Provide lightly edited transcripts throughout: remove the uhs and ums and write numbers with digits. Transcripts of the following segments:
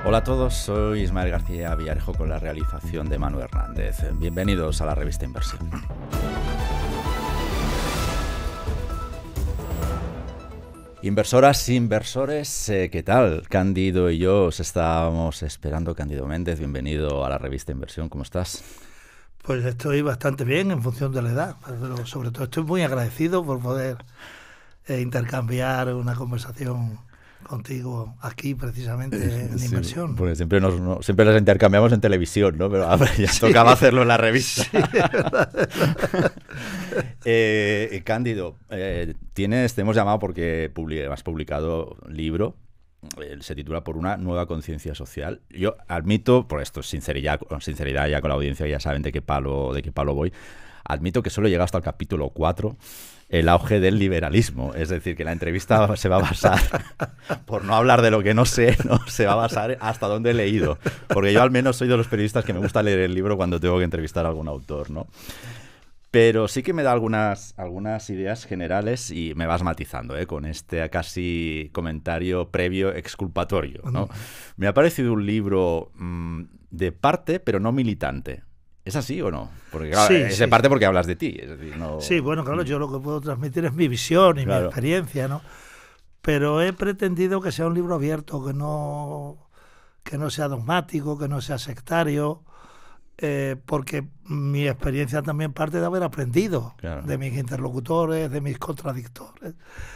Hola a todos, soy Ismael García Villarejo con la realización de Manu Hernández. Bienvenidos a la revista Inversión. Inversoras, inversores, ¿qué tal? Cándido y yo os estábamos esperando. Cándido Méndez, bienvenido a la revista Inversión, ¿cómo estás? Pues estoy bastante bien en función de la edad, pero sobre todo estoy muy agradecido por poder intercambiar una conversación contigo aquí precisamente en Sí, Inversión. porque siempre las intercambiamos en televisión, ¿no? Pero ya sí, tocaba hacerlo en la revista. Sí, Cándido, te hemos llamado porque has publicado un libro. Se titula Por una nueva conciencia social. Yo admito, por esto sinceridad ya con la audiencia, ya saben de qué palo voy, admito que solo he llegado hasta el capítulo 4, el auge del liberalismo. Es decir, que la entrevista se va a basar, por no hablar de lo que no sé, ¿no? Se va a basar hasta donde he leído. Porque yo al menos soy de los periodistas que me gusta leer el libro cuando tengo que entrevistar a algún autor, ¿no? Pero sí que me da algunas ideas generales y me vas matizando, con este casi comentario previo exculpatorio, ¿no? Me ha parecido un libro de parte, pero no militante. ¿Es así o no? Porque claro, sí, es de parte porque hablas de ti. Es decir, no... Sí, bueno, claro, yo lo que puedo transmitir es mi visión y mi experiencia, ¿no? Pero he pretendido que sea un libro abierto, que no sea dogmático, que no sea sectario, porque mi experiencia también parte de haber aprendido de mis interlocutores, de mis contradictores,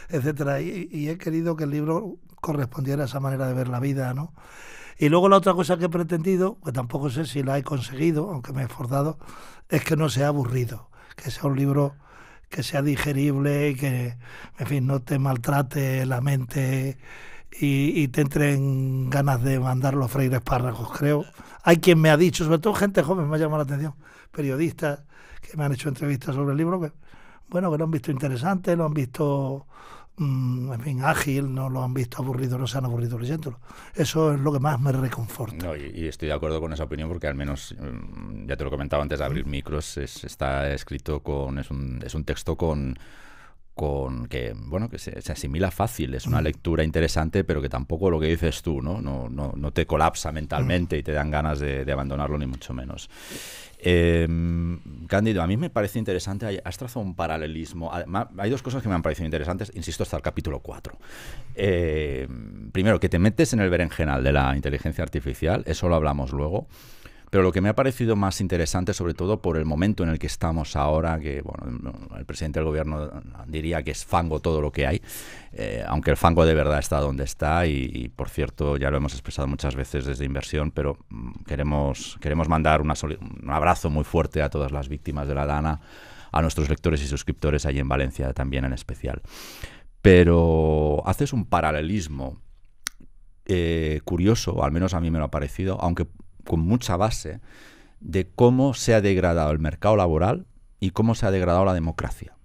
etcétera, y he querido que el libro correspondiera a esa manera de ver la vida, ¿no? Y luego la otra cosa que he pretendido, que tampoco sé si la he conseguido, aunque me he esforzado, es que no sea aburrido, que sea un libro que sea digerible y que, en fin, no te maltrate la mente y te entren ganas de mandarlo a freír espárragos, creo. Hay quien me ha dicho, sobre todo gente joven, me ha llamado la atención, periodistas que me han hecho entrevistas sobre el libro, que bueno, que lo han visto interesante, lo han visto, en fin, ágil, no lo han visto aburrido, no se han aburrido leyéndolo. Eso es lo que más me reconforta. No, y estoy de acuerdo con esa opinión porque al menos, ya te lo comentaba antes de abrir micros, está escrito es un texto con que bueno, que se asimila fácil, es una lectura interesante, pero que tampoco lo que dices tú, no te colapsa mentalmente y te dan ganas de abandonarlo, ni mucho menos. Cándido, a mí me parece interesante, has trazado un paralelismo. Hay dos cosas que me han parecido interesantes, insisto, hasta el capítulo 4. Primero, que te metes en el berenjenal de la inteligencia artificial, eso lo hablamos luego. Pero lo que me ha parecido más interesante, sobre todo por el momento en el que estamos ahora, que bueno, el presidente del gobierno diría que es fango todo lo que hay, aunque el fango de verdad está donde está y por cierto, ya lo hemos expresado muchas veces desde Inversión, pero queremos mandar un abrazo muy fuerte a todas las víctimas de la Dana, a nuestros lectores y suscriptores allí en Valencia también en especial. Pero haces un paralelismo curioso, o al menos a mí me lo ha parecido, aunque con mucha base, de cómo se ha degradado el mercado laboral y cómo se ha degradado la democracia.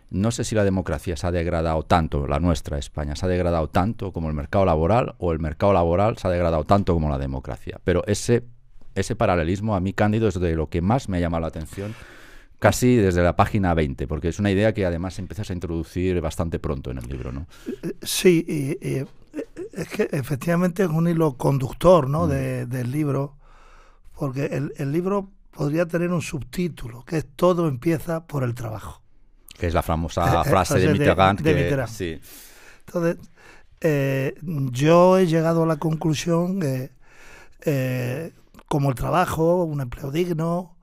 No sé si la democracia se ha degradado tanto, la nuestra, España, se ha degradado tanto como el mercado laboral, o el mercado laboral se ha degradado tanto como la democracia. Pero ese paralelismo a mí, Cándido, es de lo que más me ha llamado la atención, casi desde la página 20, porque es una idea que además empiezas a introducir bastante pronto en el libro, ¿no? Sí, es que efectivamente es un hilo conductor, ¿no? Del libro, porque el libro podría tener un subtítulo, que es Todo empieza por el trabajo. Que es la famosa frase de Mitterrand. Sí. Entonces, yo he llegado a la conclusión que como el trabajo, un empleo digno,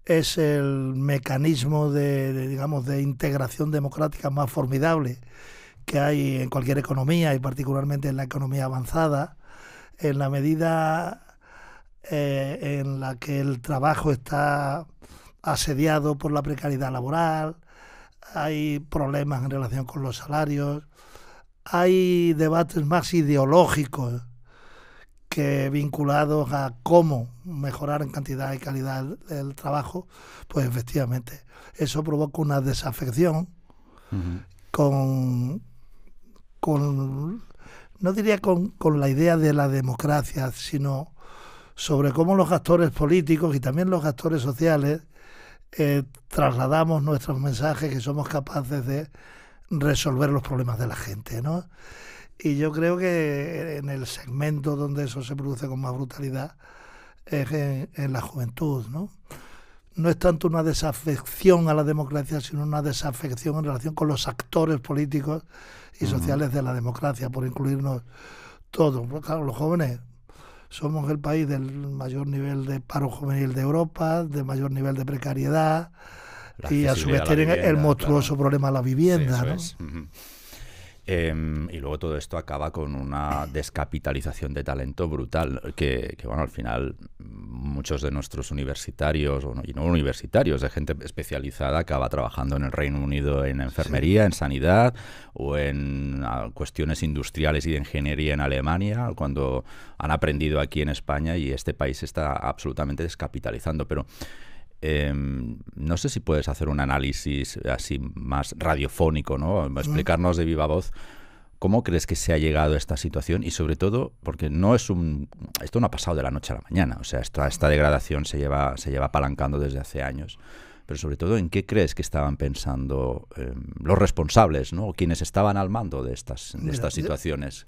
es el mecanismo de integración democrática más formidable que hay en cualquier economía y particularmente en la economía avanzada, en la medida en la que el trabajo está asediado por la precariedad laboral, hay problemas en relación con los salarios, hay debates más ideológicos que vinculados a cómo mejorar en cantidad y calidad el trabajo, pues efectivamente eso provoca una desafección con no diría con la idea de la democracia, sino sobre cómo los actores políticos y también los actores sociales trasladamos nuestros mensajes, que somos capaces de resolver los problemas de la gente, ¿no? Y yo creo que en el segmento donde eso se produce con más brutalidad es en la juventud, ¿no? No es tanto una desafección a la democracia, sino una desafección en relación con los actores políticos y sociales de la democracia, por incluirnos todos. Porque, claro, los jóvenes somos el país del mayor nivel de paro juvenil de Europa, de mayor nivel de precariedad, y a su vez tienen el monstruoso problema de la vivienda, sí, ¿no? Es. Y luego todo esto acaba con una descapitalización de talento brutal, que bueno, al final muchos de nuestros universitarios, y no universitarios, de gente especializada, acaba trabajando en el Reino Unido en enfermería, en sanidad, o en cuestiones industriales y de ingeniería en Alemania, cuando han aprendido aquí en España, y este país está absolutamente descapitalizando. Pero no sé si puedes hacer un análisis así más radiofónico, ¿no? Explicarnos de viva voz cómo crees que se ha llegado a esta situación, y sobre todo porque esto no ha pasado de la noche a la mañana. O sea, esta degradación se lleva apalancando desde hace años. Pero sobre todo, ¿en qué crees que estaban pensando los responsables, ¿no? O quienes estaban al mando de estas situaciones?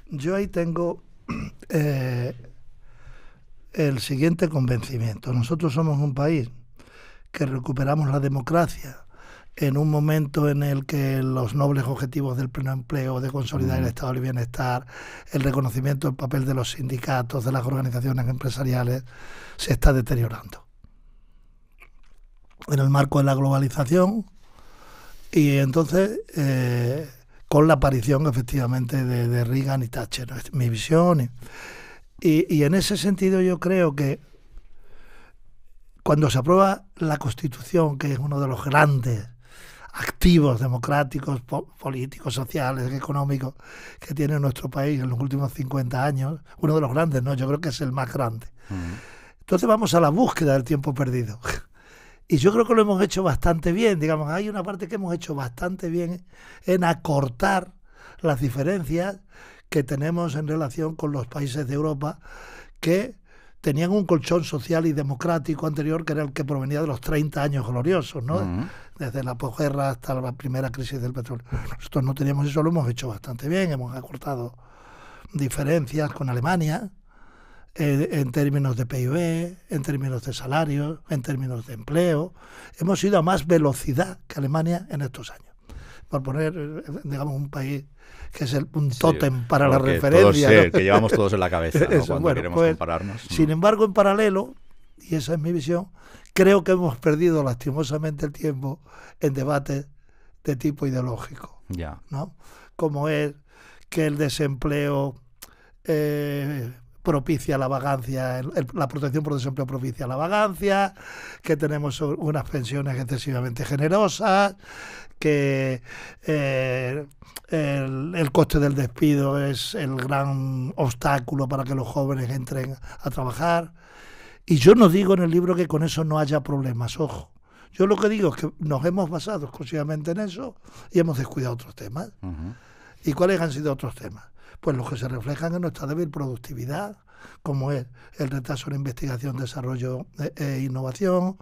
Yo ahí tengo el siguiente convencimiento. Nosotros somos un país que recuperamos la democracia en un momento en el que los nobles objetivos del pleno empleo, de consolidar el estado del bienestar, el reconocimiento del papel de los sindicatos, de las organizaciones empresariales, se está deteriorando. En el marco de la globalización, y entonces con la aparición efectivamente de Reagan y Thatcher, ¿no? Es mi visión. Y en ese sentido yo creo que cuando se aprueba la Constitución, que es uno de los grandes activos democráticos, políticos, sociales, económicos que tiene nuestro país en los últimos 50 años, uno de los grandes, no, yo creo que es el más grande. Entonces vamos a la búsqueda del tiempo perdido. Y yo creo que lo hemos hecho bastante bien. Digamos, hay una parte que hemos hecho bastante bien en acortar las diferencias que tenemos en relación con los países de Europa que tenían un colchón social y democrático anterior, que era el que provenía de los 30 años gloriosos, ¿no? Desde la posguerra hasta la primera crisis del petróleo. Nosotros no teníamos eso, lo hemos hecho bastante bien. Hemos acortado diferencias con Alemania en términos de PIB, en términos de salarios, en términos de empleo. Hemos ido a más velocidad que Alemania en estos años. Por poner, digamos, un país que es un tótem para la referencia, todos, ¿no? que llevamos todos en la cabeza, ¿no? Eso, Cuando queremos compararnos. Sin embargo, en paralelo, y esa es mi visión, creo que hemos perdido lastimosamente el tiempo en debates de tipo ideológico, ¿no? Como es que el desempleo propicia la vagancia, la protección por desempleo propicia la vagancia, que tenemos unas pensiones excesivamente generosas, que el coste del despido es el gran obstáculo para que los jóvenes entren a trabajar. Y yo no digo en el libro que con eso no haya problemas, ojo. Yo lo que digo es que nos hemos basado exclusivamente en eso y hemos descuidado otros temas. ¿Y cuáles han sido otros temas? Pues los que se reflejan en nuestra débil productividad, como es el retraso en investigación, desarrollo e innovación,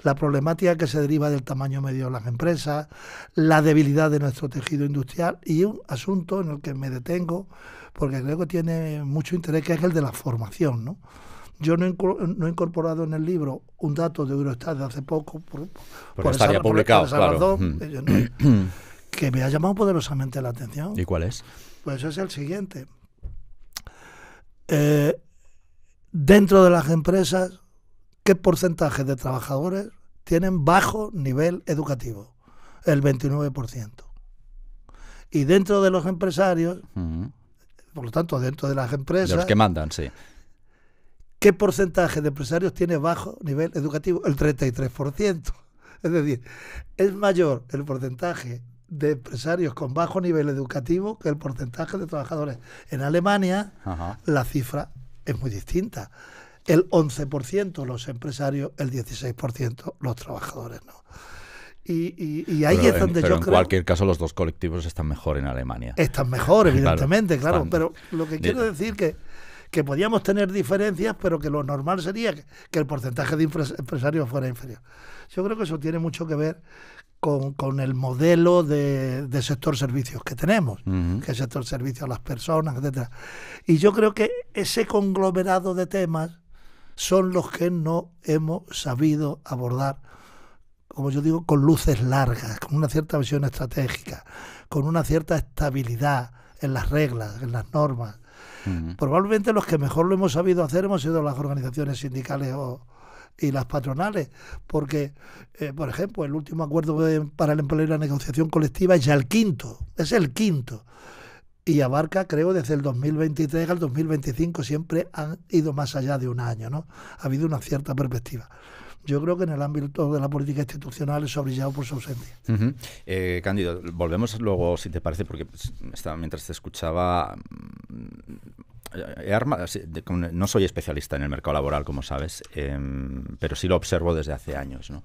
la problemática que se deriva del tamaño medio de las empresas, la debilidad de nuestro tejido industrial, y un asunto en el que me detengo porque creo que tiene mucho interés, que es el de la formación, ¿no? Yo no he incorporado en el libro un dato de Eurostat de hace poco por estaría publicado, esa claro. razón, que me ha llamado poderosamente la atención. ¿Y cuál es? Pues es el siguiente. Dentro de las empresas, ¿qué porcentaje de trabajadores tienen bajo nivel educativo? El 29%. Y dentro de los empresarios, por lo tanto, dentro de las empresas... De los que mandan, sí. ¿Qué porcentaje de empresarios tiene bajo nivel educativo? El 33%. Es decir, es mayor el porcentaje de empresarios con bajo nivel educativo que el porcentaje de trabajadores. En Alemania, la cifra es muy distinta. El 11% los empresarios, el 16% los trabajadores, ¿no? Y ahí es donde yo creo... Pero en cualquier caso los dos colectivos están mejor en Alemania. Están mejor, evidentemente, claro. Están... Pero lo que quiero decir que podíamos tener diferencias, pero que lo normal sería que el porcentaje de empresarios fuera inferior. Yo creo que eso tiene mucho que ver con el modelo de sector servicios que tenemos, que es sector servicios a las personas, etcétera. Y yo creo que ese conglomerado de temas son los que no hemos sabido abordar, como yo digo, con luces largas, con una cierta visión estratégica, con una cierta estabilidad en las reglas, en las normas. Probablemente los que mejor lo hemos sabido hacer hemos sido las organizaciones sindicales y las patronales, porque, por ejemplo, el último acuerdo para el empleo y la negociación colectiva es ya el quinto, y abarca, creo, desde el 2023 al 2025, siempre han ido más allá de un año, ¿no? Ha habido una cierta perspectiva. Yo creo que en el ámbito de la política institucional eso ha brillado por su ausencia. Cándido, volvemos luego, si te parece, porque mientras te escuchaba, no soy especialista en el mercado laboral, como sabes, pero sí lo observo desde hace años, ¿no?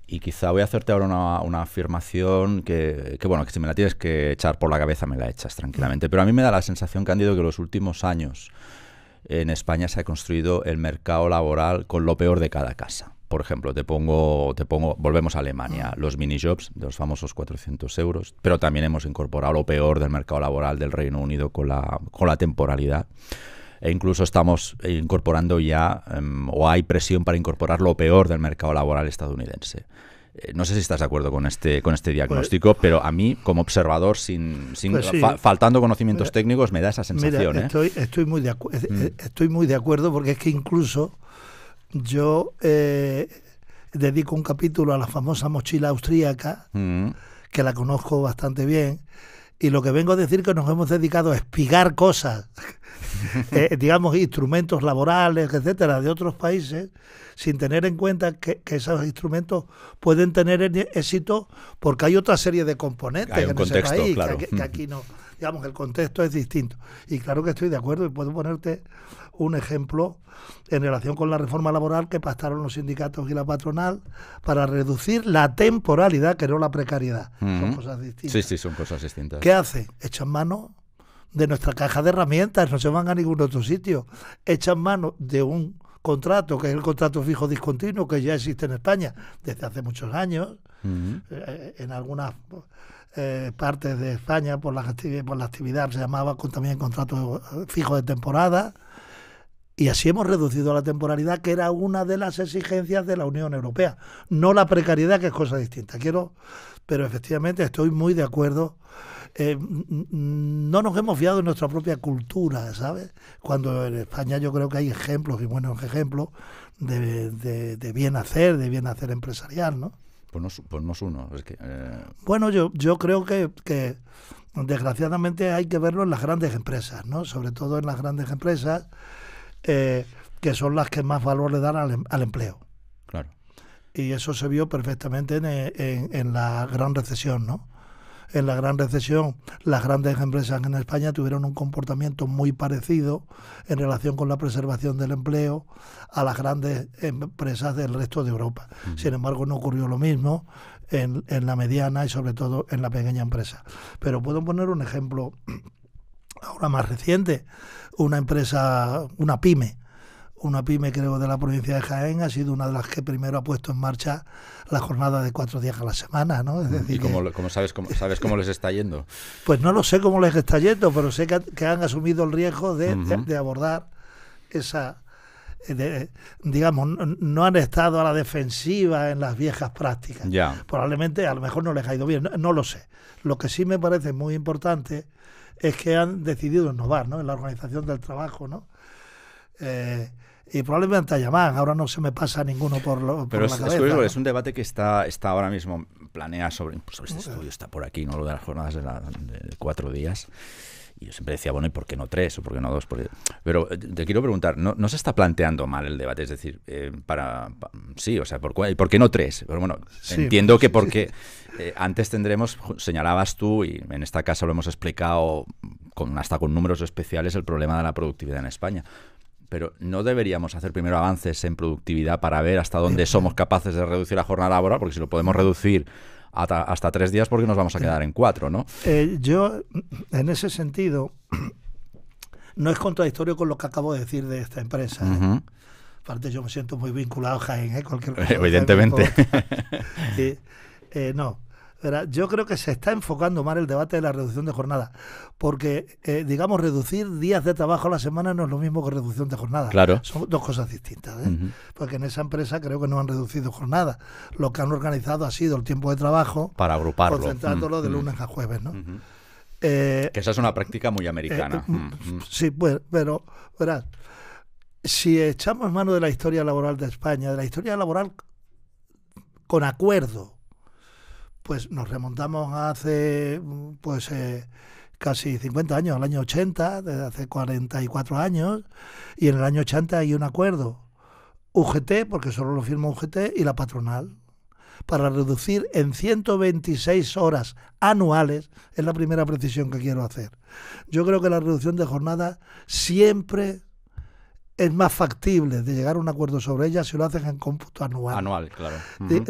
Y quizá voy a hacerte ahora una afirmación que si me la tienes que echar por la cabeza me la echas tranquilamente. Pero a mí me da la sensación, Cándido, que en los últimos años en España se ha construido el mercado laboral con lo peor de cada casa. Por ejemplo, volvemos a Alemania, los minijobs de los famosos 400 euros, pero también hemos incorporado lo peor del mercado laboral del Reino Unido con la temporalidad. E incluso estamos incorporando ya, o hay presión para incorporar lo peor del mercado laboral estadounidense. No sé si estás de acuerdo con este diagnóstico, pero a mí, como observador, faltando conocimientos técnicos, me da esa sensación. Mira, estoy muy de acuerdo, porque es que incluso yo dedico un capítulo a la famosa mochila austríaca, que la conozco bastante bien, y lo que vengo a decir que nos hemos dedicado a espigar cosas, digamos, instrumentos laborales, etcétera, de otros países, sin tener en cuenta que esos instrumentos pueden tener éxito porque hay otra serie de componentes en ese país, claro, que aquí no. Digamos, el contexto es distinto. Y claro que estoy de acuerdo, y puedo ponerte un ejemplo en relación con la reforma laboral que pactaron los sindicatos y la patronal para reducir la temporalidad, que no la precariedad. Son cosas distintas. Sí, son cosas distintas. ¿Qué hace? Echan mano de nuestra caja de herramientas, no se van a ningún otro sitio. Echan mano de un contrato, que es el contrato fijo discontinuo, que ya existe en España desde hace muchos años, en algunas partes de España por la actividad se llamaba también contrato fijo de temporada, y así hemos reducido la temporalidad, que era una de las exigencias de la Unión Europea, no la precariedad, que es cosa distinta. Pero efectivamente estoy muy de acuerdo. No nos hemos fiado en nuestra propia cultura, ¿sabes? Cuando en España yo creo que hay ejemplos, y buenos ejemplos, de bien hacer empresarial, ¿no? Ponnos uno. Es que, Bueno, yo creo que desgraciadamente hay que verlo en las grandes empresas, ¿no? Sobre todo en las grandes empresas, que son las que más valor le dan al empleo. Claro. Y eso se vio perfectamente en la gran recesión, ¿no? En la gran recesión, las grandes empresas en España tuvieron un comportamiento muy parecido en relación con la preservación del empleo a las grandes empresas del resto de Europa. Sin embargo, no ocurrió lo mismo en la mediana y sobre todo en la pequeña empresa. Pero puedo poner un ejemplo ahora más reciente. Una empresa, una pyme creo de la provincia de Jaén, ha sido una de las que primero ha puesto en marcha la jornada de 4 días a la semana, ¿no? Es decir, ¿y cómo sabes cómo les está yendo? Pues no lo sé cómo les está yendo, pero sé que han asumido el riesgo de abordar esa... digamos, no han estado a la defensiva en las viejas prácticas. Ya. Probablemente, a lo mejor no les ha ido bien, no lo sé. Lo que sí me parece muy importante es que han decidido innovar, ¿no? En la organización del trabajo, ¿no? Y probablemente haya más. Ahora no se me pasa ninguno por la cabeza. Pero es un debate que está ahora mismo planeado sobre este estudio, está por aquí, ¿no? Lo de las jornadas de 4 días. Y yo siempre decía, bueno, ¿y por qué no 3 o por qué no 2? Pero te quiero preguntar, ¿no se está planteando mal el debate? Es decir, sí, o sea, ¿por qué no 3? Pero bueno, sí, entiendo que porque antes tendremos, señalabas tú, y en esta casa lo hemos explicado hasta con números especiales, el problema de la productividad en España. Pero ¿no deberíamos hacer primero avances en productividad para ver hasta dónde somos capaces de reducir la jornada laboral? Porque si lo podemos reducir hasta 3 días, ¿por qué nos vamos a quedar en 4, no? Yo, en ese sentido, no es contradictorio con lo que acabo de decir de esta empresa. Aparte, yo me siento muy vinculado a Jaén, cualquier cosa. Evidentemente. No. Verá, yo creo que se está enfocando mal el debate de la reducción de jornada, porque, digamos, reducir días de trabajo a la semana no es lo mismo que reducción de jornada. Claro. Son dos cosas distintas, ¿eh? Porque en esa empresa creo que no han reducido jornada. Lo que han organizado ha sido el tiempo de trabajo para agruparlo, concentrándolo de lunes a jueves, ¿no? Que esa es una práctica muy americana. Sí, pues, pero verás, si echamos mano de la historia laboral de España, de la historia laboral con acuerdo, pues nos remontamos a hace casi 50 años, al año 80, desde hace 44 años, y en el año 80 hay un acuerdo UGT, porque solo lo firma UGT, y la patronal, para reducir en 126 horas anuales. Es la primera precisión que quiero hacer. Yo creo que la reducción de jornada siempre es más factible de llegar a un acuerdo sobre ella si lo haces en cómputo anual. Anual, claro.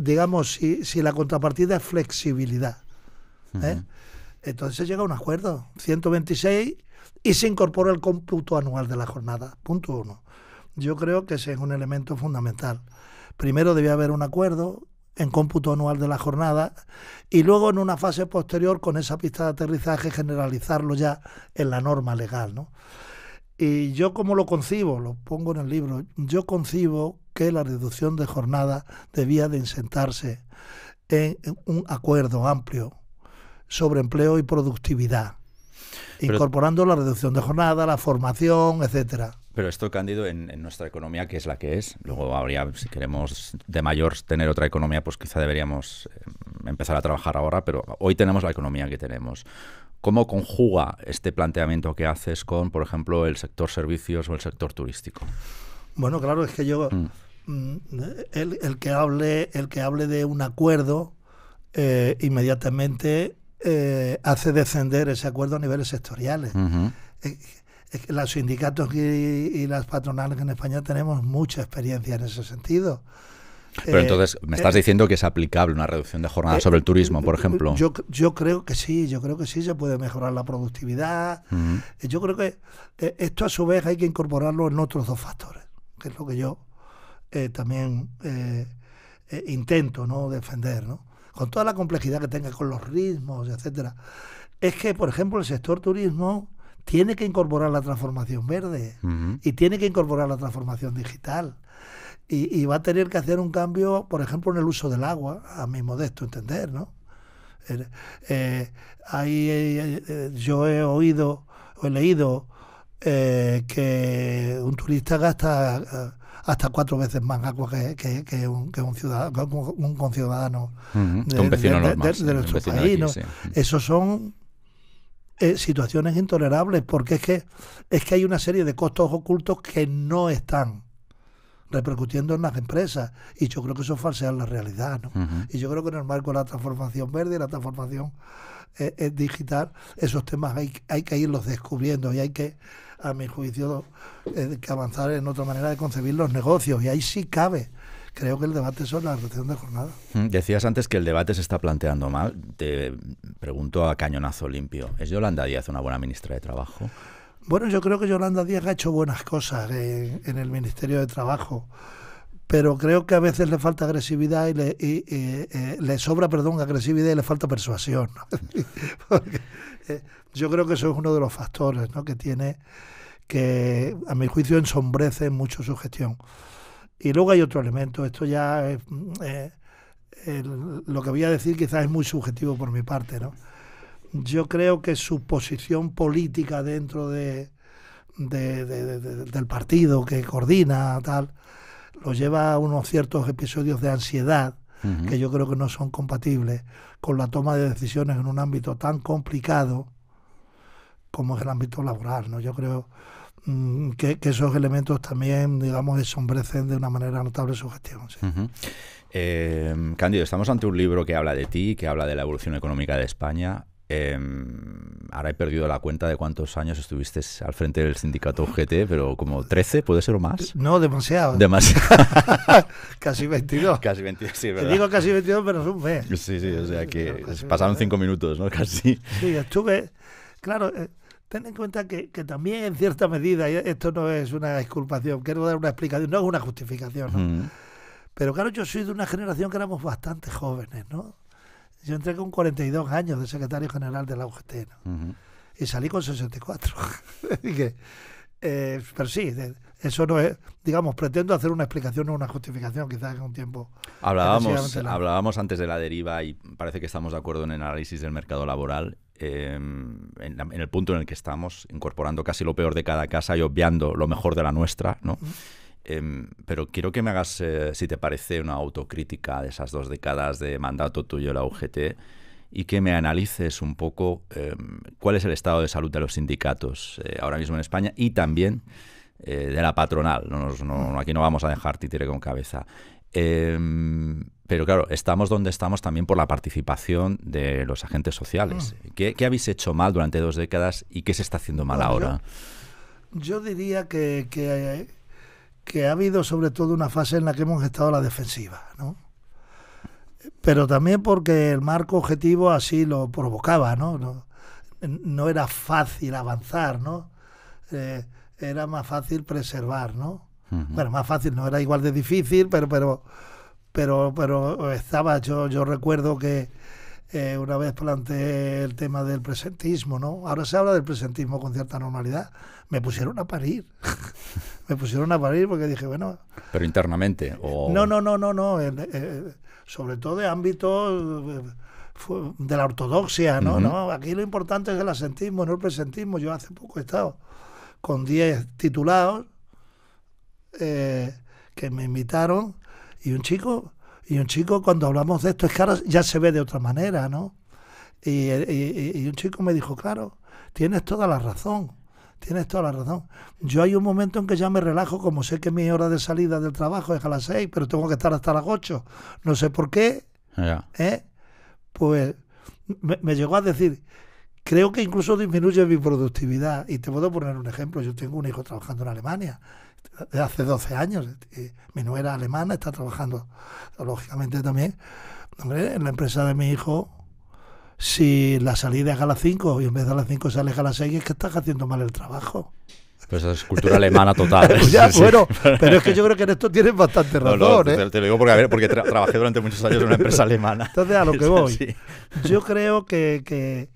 Digamos, si la contrapartida es flexibilidad. Entonces se llega a un acuerdo, 126, y se incorpora el cómputo anual de la jornada. Punto 1. Yo creo que ese es un elemento fundamental. Primero debía haber un acuerdo en cómputo anual de la jornada y luego en una fase posterior, con esa pista de aterrizaje, generalizarlo ya en la norma legal, ¿no? Y yo, como lo concibo, lo pongo en el libro, yo concibo que la reducción de jornada debía de sentarse en un acuerdo amplio sobre empleo y productividad, incorporando la reducción de jornada, la formación, etcétera. Pero esto, Cándido, en nuestra economía, que es la que es, luego habría, si queremos de mayor tener otra economía, pues quizá deberíamos empezar a trabajar ahora, pero hoy tenemos la economía que tenemos. ¿Cómo conjuga este planteamiento que haces con, por ejemplo, el sector servicios o el sector turístico? Bueno, claro, es que yo el que hable de un acuerdo inmediatamente hace descender ese acuerdo a niveles sectoriales. Es que los sindicatos y las patronales en España tenemos mucha experiencia en ese sentido. Pero entonces me estás diciendo que es aplicable una reducción de jornada sobre el turismo, por ejemplo. Yo creo que sí, se puede mejorar la productividad. Yo creo que esto a su vez hay que incorporarlo en otros dos factores, que es lo que yo también intento, ¿no?, defender, ¿no?, con toda la complejidad que tenga con los ritmos, etcétera. Es que, por ejemplo, el sector turismo tiene que incorporar la transformación verde y tiene que incorporar la transformación digital. Y va a tener que hacer un cambio, por ejemplo, en el uso del agua, a mi modesto entender, ¿no? Yo he leído que un turista gasta hasta 4 veces más agua que un ciudadano, un conciudadano de nuestro país, ¿no? Sí. Esos son situaciones intolerables, porque es que hay una serie de costos ocultos que no están repercutiendo en las empresas, y yo creo que eso es falsear la realidad, ¿no? Y yo creo que en el marco de la transformación verde y la transformación digital, esos temas hay que irlos descubriendo, y hay que, a mi juicio, que avanzar en otra manera de concebir los negocios, y ahí sí cabe, creo que el debate sobre la reducción de jornada. Decías antes que el debate se está planteando mal. Te pregunto a cañonazo limpio, ¿es Yolanda Díaz una buena ministra de Trabajo? Bueno, yo creo que Yolanda Díaz ha hecho buenas cosas en el Ministerio de Trabajo, pero creo que a veces le falta agresividad y le sobra, agresividad y le falta persuasión, ¿no? Porque, yo creo que eso es uno de los factores, ¿no?, que tiene, que a mi juicio ensombrece mucho su gestión. Y luego hay otro elemento, esto ya es, lo que voy a decir quizás es muy subjetivo por mi parte, ¿no? Yo creo que su posición política dentro del partido que coordina, tal, lo lleva a unos ciertos episodios de ansiedad que yo creo que no son compatibles con la toma de decisiones en un ámbito tan complicado como es el ámbito laboral, ¿no? Yo creo que esos elementos también, digamos, ensombrecen de una manera notable su gestión. Sí. Cándido, estamos ante un libro que habla de ti, que habla de la evolución económica de España. Ahora he perdido la cuenta de cuántos años estuviste al frente del sindicato UGT, pero como 13, ¿puede ser o más? No, demasiado. Casi 22. Casi 22, sí, ¿verdad? Te digo casi 22, pero es un mes. Sí, o sea que pasaron 5 minutos, ¿no? Casi. Sí, estuve... Claro, ten en cuenta que también en cierta medida, y esto no es una exculpación, quiero dar una explicación, no es una justificación, ¿no? Pero claro, yo soy de una generación que éramos bastante jóvenes, ¿no? Yo entré con 42 años de secretario general de la UGT, ¿no? Y salí con 64. Pero sí, eso no es, digamos, pretendo hacer una explicación, no una justificación, quizás en un tiempo. Hablábamos antes de la deriva y parece que estamos de acuerdo en el análisis del mercado laboral, en el punto en el que estamos, incorporando casi lo peor de cada casa y obviando lo mejor de la nuestra, ¿no? Pero quiero que me hagas, si te parece, una autocrítica de esas 2 décadas de mandato tuyo en la UGT y que me analices un poco cuál es el estado de salud de los sindicatos ahora mismo en España y también de la patronal. Aquí no vamos a dejar títere con cabeza. Pero claro, estamos donde estamos también por la participación de los agentes sociales. ¿Qué habéis hecho mal durante 2 décadas y qué se está haciendo mal ahora? Yo diría que ha habido sobre todo una fase en la que hemos estado a la defensiva, ¿no? Pero también porque el marco objetivo así lo provocaba, ¿no? No era fácil avanzar, ¿no? Era más fácil preservar, ¿no? Bueno, más fácil, no era igual de difícil, pero estaba, yo recuerdo que una vez planteé el tema del presentismo, ¿no? Ahora se habla del presentismo con cierta normalidad. Me pusieron a parir. Me pusieron a parir porque dije, bueno... ¿Pero internamente? O... No. Sobre todo de ámbito de la ortodoxia, ¿no? ¿No? Aquí lo importante es el asentismo, no el presentismo. Yo hace poco he estado con 10 titulados que me invitaron y un chico cuando hablamos de esto es que ahora ya se ve de otra manera, ¿no? Y un chico me dijo, claro, tienes toda la razón. Yo hay un momento en que ya me relajo, como sé que mi hora de salida del trabajo es a las 6, pero tengo que estar hasta las 8. No sé por qué. Pues me llegó a decir, creo que incluso disminuye mi productividad. Y te puedo poner un ejemplo. Yo tengo un hijo trabajando en Alemania desde hace 12 años. Mi nuera alemana está trabajando, lógicamente también. Hombre, en la empresa de mi hijo... Si la salida es a las 5 y en vez de a las 5 sales a las 6, es que estás haciendo mal el trabajo. Pues esa es cultura alemana total. Ya, sí. Bueno, pero es que yo creo que en esto tienes bastante razón. Te lo digo porque trabajé durante muchos años en una empresa alemana. Entonces, a lo que voy. Sí. Yo creo que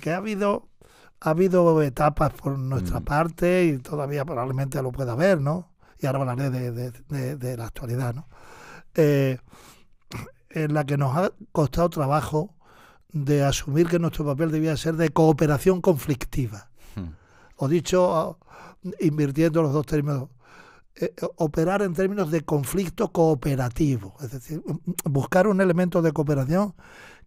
ha habido etapas por nuestra parte y todavía probablemente lo pueda haber, ¿no? Y ahora hablaré de la actualidad, ¿no? En la que nos ha costado trabajo de asumir que nuestro papel debía ser de cooperación conflictiva. O dicho, invirtiendo los 2 términos, operar en términos de conflicto cooperativo. Es decir, buscar un elemento de cooperación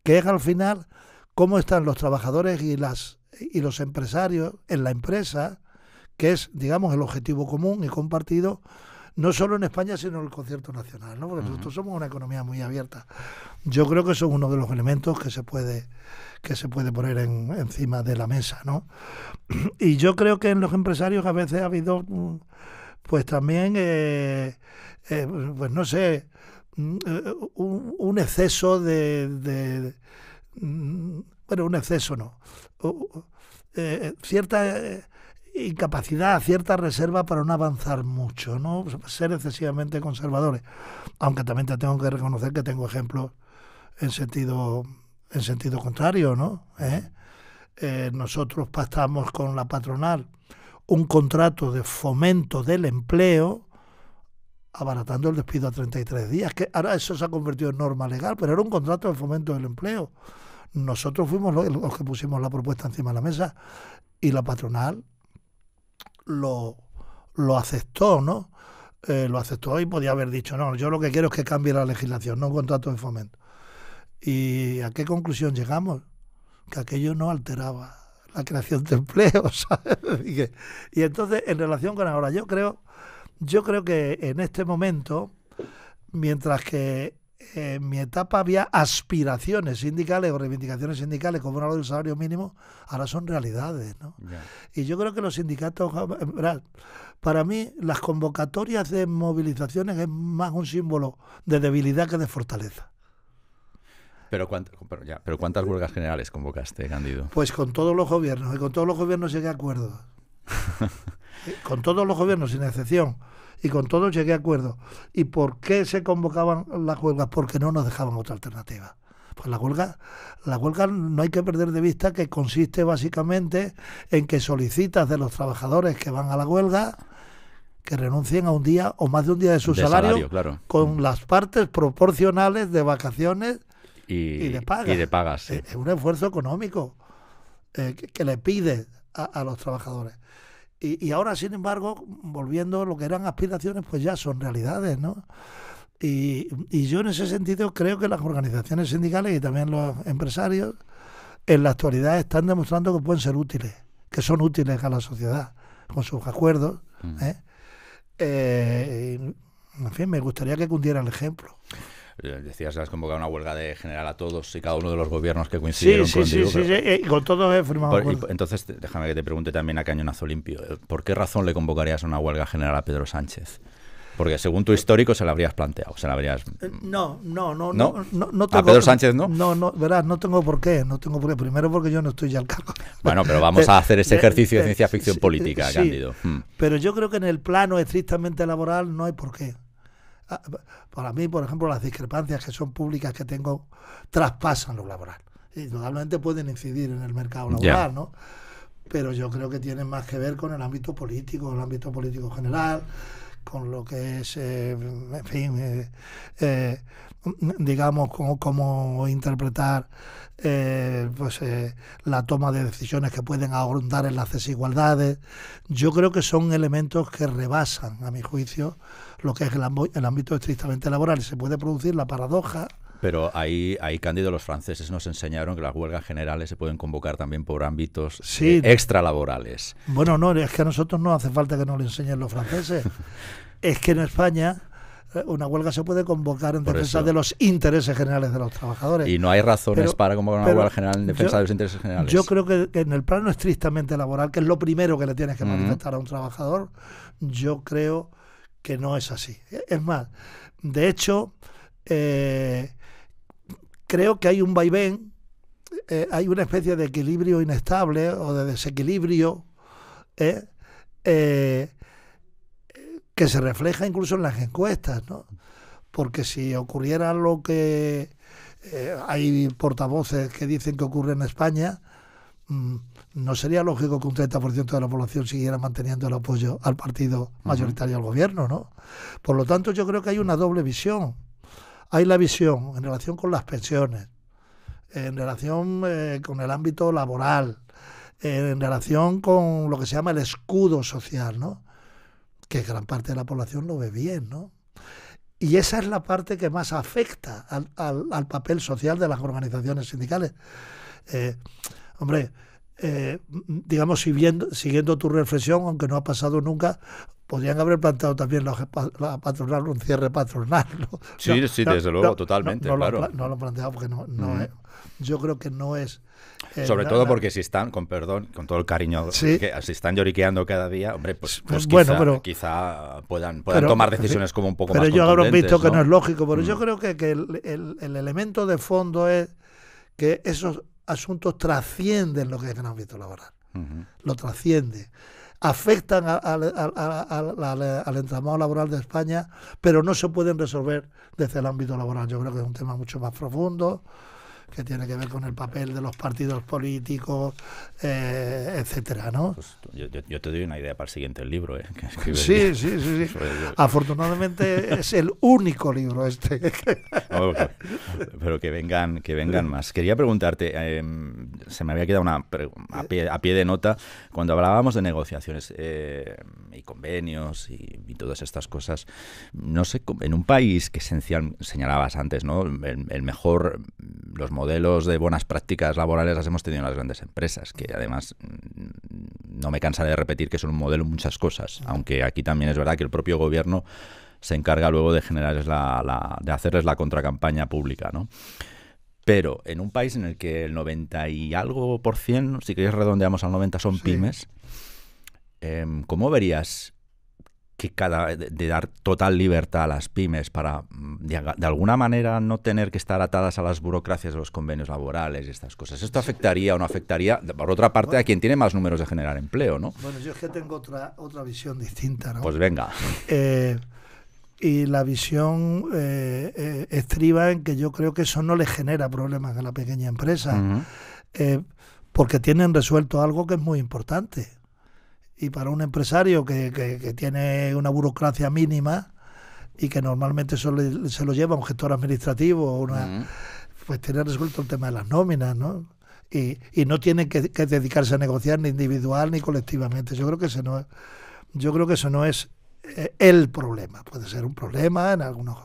que es al final cómo están los trabajadores y los empresarios en la empresa, que es, digamos, el objetivo común y compartido, no solo en España, sino en el concierto nacional, ¿no? Porque nosotros somos una economía muy abierta. Yo creo que eso es uno de los elementos que se puede poner encima de la mesa, ¿no? Y yo creo que en los empresarios a veces ha habido, pues también, pues no sé, un exceso bueno, un exceso no, cierta incapacidad, cierta reserva para no avanzar mucho, ¿no? Ser excesivamente conservadores. Aunque también te tengo que reconocer que tengo ejemplos en sentido contrario, ¿no? Nosotros pactamos con la patronal un contrato de fomento del empleo abaratando el despido a 33 días, que ahora eso se ha convertido en norma legal, pero era un contrato de fomento del empleo. Nosotros fuimos los que pusimos la propuesta encima de la mesa y la patronal lo aceptó, ¿no? Lo aceptó y podía haber dicho, no, yo lo que quiero es que cambie la legislación, no un contrato de fomento. ¿Y a qué conclusión llegamos? Que aquello no alteraba la creación de empleo, ¿sabes? Y entonces, en relación con ahora, yo creo que en este momento, mientras que en mi etapa había aspiraciones sindicales o reivindicaciones sindicales como era lo del salario mínimo, ahora son realidades, ¿no? Yeah. Y yo creo que los sindicatos, para mí, las convocatorias de movilizaciones es más un símbolo de debilidad que de fortaleza. Pero ¿cuántas huelgas generales convocaste, Cándido? Pues con todos los gobiernos, y con todos los gobiernos llegué a acuerdos. Con todos los gobiernos, sin excepción. Y con todos llegué a acuerdo. ¿Y por qué se convocaban las huelgas? Porque no nos dejaban otra alternativa. Pues la huelga no hay que perder de vista que consiste básicamente en que solicitas de los trabajadores que van a la huelga que renuncien a un día o más de un día de su salario, claro, con las partes proporcionales de vacaciones y de pagas. Y de pagas, sí. Es un esfuerzo económico que le pide a los trabajadores. Y ahora, sin embargo, volviendo, lo que eran aspiraciones, pues ya son realidades, ¿no? Y yo en ese sentido creo que las organizaciones sindicales y también los empresarios en la actualidad están demostrando que pueden ser útiles, que son útiles a la sociedad con sus acuerdos. En fin, me gustaría que cundiera el ejemplo. Decías que has convocado una huelga de general a todos y cada uno de los gobiernos que coincidieron contigo. Sí, con todos he firmado acuerdo. Entonces, déjame que te pregunte también a cañonazo limpio. ¿Por qué razón le convocarías a una huelga general a Pedro Sánchez? Porque según tu histórico se la habrías planteado, se la habrías... No tengo... ¿A Pedro Sánchez no? No, verás, no tengo por qué. Primero porque yo no estoy ya al cargo. Bueno, pero vamos a hacer ese ejercicio de ciencia ficción política, sí, Cándido. Pero yo creo que en el plano estrictamente laboral no hay por qué. Para mí, por ejemplo, las discrepancias que son públicas que tengo traspasan lo laboral. Indudablemente pueden incidir en el mercado laboral, ¿no? Pero yo creo que tienen más que ver con el ámbito político general, con lo que es, en fin, digamos, cómo interpretar la toma de decisiones que pueden ahondar en las desigualdades. Yo creo que son elementos que rebasan, a mi juicio, lo que es el ámbito estrictamente laboral. Y se puede producir la paradoja. Pero ahí, Cándido, los franceses nos enseñaron que las huelgas generales se pueden convocar también por ámbitos extralaborales. Bueno, no, es que a nosotros no hace falta que nos lo enseñen los franceses. Es que en España una huelga se puede convocar en defensa de los intereses generales de los trabajadores. Y no hay razones para convocar una huelga general en defensa de los intereses generales. Yo creo que en el plano estrictamente laboral, que es lo primero que le tienes que manifestar a un trabajador, yo creo que no es así. Es más, de hecho... creo que hay un vaivén, hay una especie de equilibrio inestable o de desequilibrio que se refleja incluso en las encuestas, ¿no? Porque si ocurriera lo que hay portavoces que dicen que ocurre en España, no sería lógico que un 30% de la población siguiera manteniendo el apoyo al partido mayoritario al gobierno, ¿no? Por lo tanto, yo creo que hay una doble visión. Hay la visión en relación con las pensiones, en relación con el ámbito laboral, en relación con lo que se llama el escudo social, ¿no? Que gran parte de la población lo ve bien, ¿no? Y esa es la parte que más afecta al papel social de las organizaciones sindicales. Digamos, siguiendo tu reflexión, aunque no ha pasado nunca, podrían haber planteado también la patronal un cierre patronal, ¿no? Sí, desde luego, totalmente, claro. No lo han planteado porque no es, yo creo que no es... Sobre todo porque si están, con todo el cariño, que si están lloriqueando cada día, hombre, pues quizá puedan tomar decisiones como un poco más contundentes. Pero yo habré visto que no es lógico, pero yo creo que el elemento de fondo es que esos asuntos trascienden lo que es el ámbito laboral. Lo trasciende. Afectan al entramado laboral de España, pero no se pueden resolver desde el ámbito laboral. Yo creo que es un tema mucho más profundo, que tiene que ver con el papel de los partidos políticos, etcétera, ¿no? Pues yo te doy una idea para el siguiente libro, que Sí. Afortunadamente es el único libro este. Pero que vengan más. Quería preguntarte, se me había quedado a pie de nota, cuando hablábamos de negociaciones y convenios y todas estas cosas, no sé, en un país que señalabas antes, ¿no? Los modelos de buenas prácticas laborales las hemos tenido en las grandes empresas, que además no me cansaré de repetir que son un modelo en muchas cosas, aunque aquí también es verdad que el propio gobierno se encarga luego de generarles de hacerles la contracampaña pública, ¿no? Pero en un país en el que el 90 y algo %, si queréis redondeamos al 90, son pymes, ¿cómo verías que de dar total libertad a las pymes para, de alguna manera, no tener que estar atadas a las burocracias de los convenios laborales y estas cosas? ¿Esto afectaría o no afectaría, por otra parte, a quien tiene más números de generar empleo, ¿no? Bueno, yo es que tengo otra visión distinta, ¿no? Pues venga. Y la visión estriba en que yo creo que eso no le genera problemas a la pequeña empresa, porque tienen resuelto algo que es muy importante. Y para un empresario que tiene una burocracia mínima y que normalmente se lo lleva un gestor administrativo, pues tiene resuelto el tema de las nóminas, ¿no? Y no tiene que dedicarse a negociar ni individual ni colectivamente. Yo creo que eso no es el problema. Puede ser un problema en algunos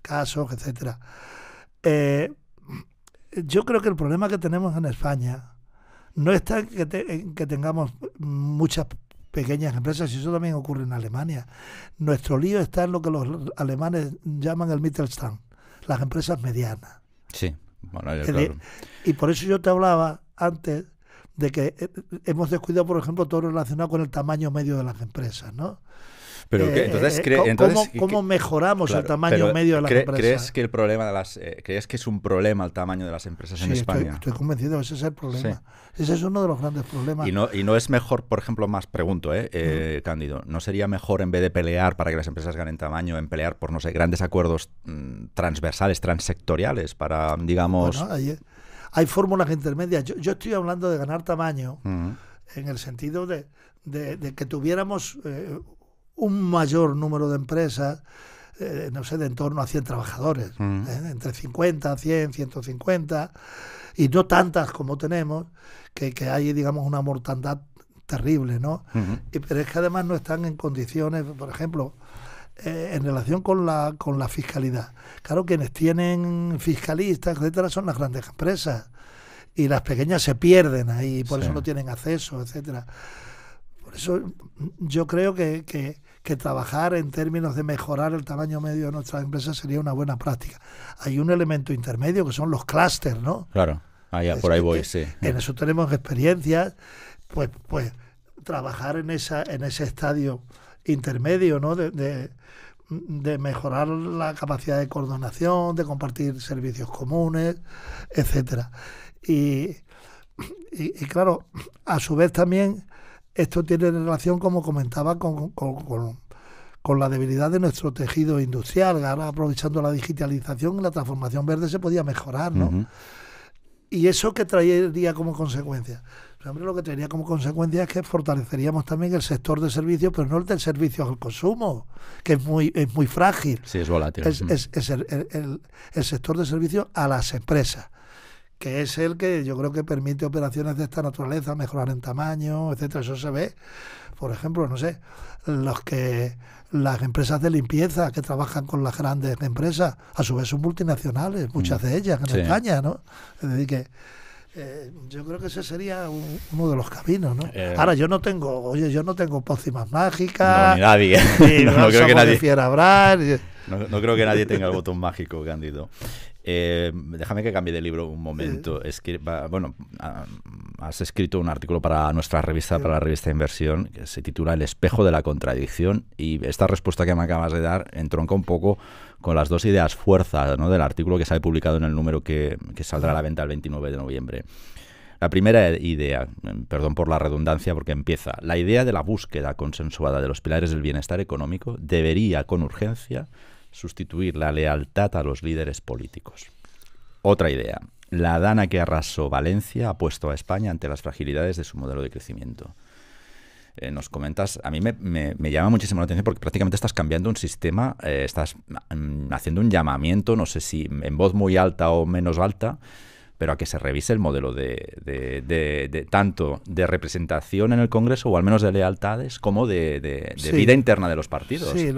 casos, etcétera. Yo creo que el problema que tenemos en España no está en que tengamos muchas pequeñas empresas, y eso también ocurre en Alemania. Nuestro lío está en lo que los alemanes llaman el Mittelstand, las empresas medianas. Sí, bueno, claro. Y por eso yo te hablaba antes de que hemos descuidado, por ejemplo, todo lo relacionado con el tamaño medio de las empresas, ¿no? Pero ¿cómo mejoramos el tamaño medio de las empresas? ¿Crees que el problema de crees que es un problema el tamaño de las empresas en España? Estoy convencido, ese es el problema. Sí. Ese es uno de los grandes problemas. Y no es mejor, por ejemplo, pregunto, Cándido, ¿no sería mejor, en vez de pelear para que las empresas ganen tamaño, en pelear por, no sé, grandes acuerdos transversales, transsectoriales, para, digamos... Bueno, hay fórmulas intermedias. Yo estoy hablando de ganar tamaño en el sentido de que tuviéramos un mayor número de empresas, no sé, de en torno a 100 trabajadores, entre 50, 100, 150, y no tantas como tenemos, que hay, digamos, una mortandad terrible, ¿no? Pero es que además no están en condiciones, por ejemplo, en relación con la fiscalidad. Claro, quienes tienen fiscalistas, etcétera, son las grandes empresas, y las pequeñas se pierden ahí, por eso no tienen acceso, etcétera. Por eso yo creo que trabajar en términos de mejorar el tamaño medio de nuestras empresas sería una buena práctica. Hay un elemento intermedio que son los clústeres, ¿no? Claro, por ahí voy, sí. En eso tenemos experiencias, pues trabajar en ese estadio intermedio, ¿no? De mejorar la capacidad de coordinación, de compartir servicios comunes, etcétera. Y claro, a su vez también esto tiene relación, como comentaba, con la debilidad de nuestro tejido industrial. Ahora, aprovechando la digitalización, la transformación verde se podía mejorar, ¿no? ¿Y eso qué traería como consecuencia? Hombre, lo que traería como consecuencia es que fortaleceríamos también el sector de servicios, pero no el del servicio al consumo, que es muy frágil. Sí, es volátil. Es el sector de servicios a las empresas, que es el que yo creo que permite operaciones de esta naturaleza, mejorar en tamaño, etcétera. Eso se ve, por ejemplo, no sé, las empresas de limpieza que trabajan con las grandes empresas, a su vez son multinacionales, muchas de ellas en España, ¿no? Es decir, que yo creo que ese sería uno de los caminos, ¿no? Ahora, yo no tengo pócimas mágicas. No, ni nadie. No creo que nadie. No creo que nadie tenga el botón mágico, Cándido. Déjame que cambie de libro un momento. Has escrito un artículo para nuestra revista, para la revista Inversión, que se titula El espejo de la contradicción, y esta respuesta que me acabas de dar entronca un poco con las dos ideas fuerza, ¿no?, del artículo que sale publicado en el número que saldrá a la venta el 29 de noviembre. La primera idea, perdón por la redundancia, porque empieza: la idea de la búsqueda consensuada de los pilares del bienestar económico debería con urgencia sustituir la lealtad a los líderes políticos. Otra idea: la dana que arrasó Valencia ha puesto a España ante las fragilidades de su modelo de crecimiento. Nos comentas, a mí me llama muchísimo la atención, porque prácticamente estás cambiando un sistema, estás haciendo un llamamiento, no sé si en voz muy alta o menos alta, pero a que se revise el modelo de tanto de representación en el Congreso, o al menos de lealtades, como de vida interna de los partidos. Sí,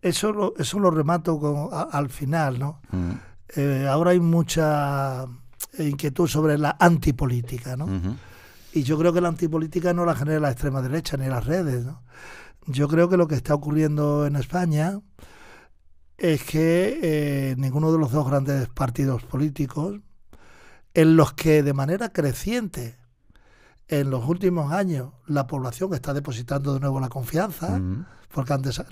eso lo remato al final, ¿no? Ahora hay mucha inquietud sobre la antipolítica, ¿no? Y yo creo que la antipolítica no la genera la extrema derecha ni las redes, ¿no? Yo creo que lo que está ocurriendo en España es que ninguno de los dos grandes partidos políticos, en los que de manera creciente en los últimos años la población está depositando de nuevo la confianza, porque antes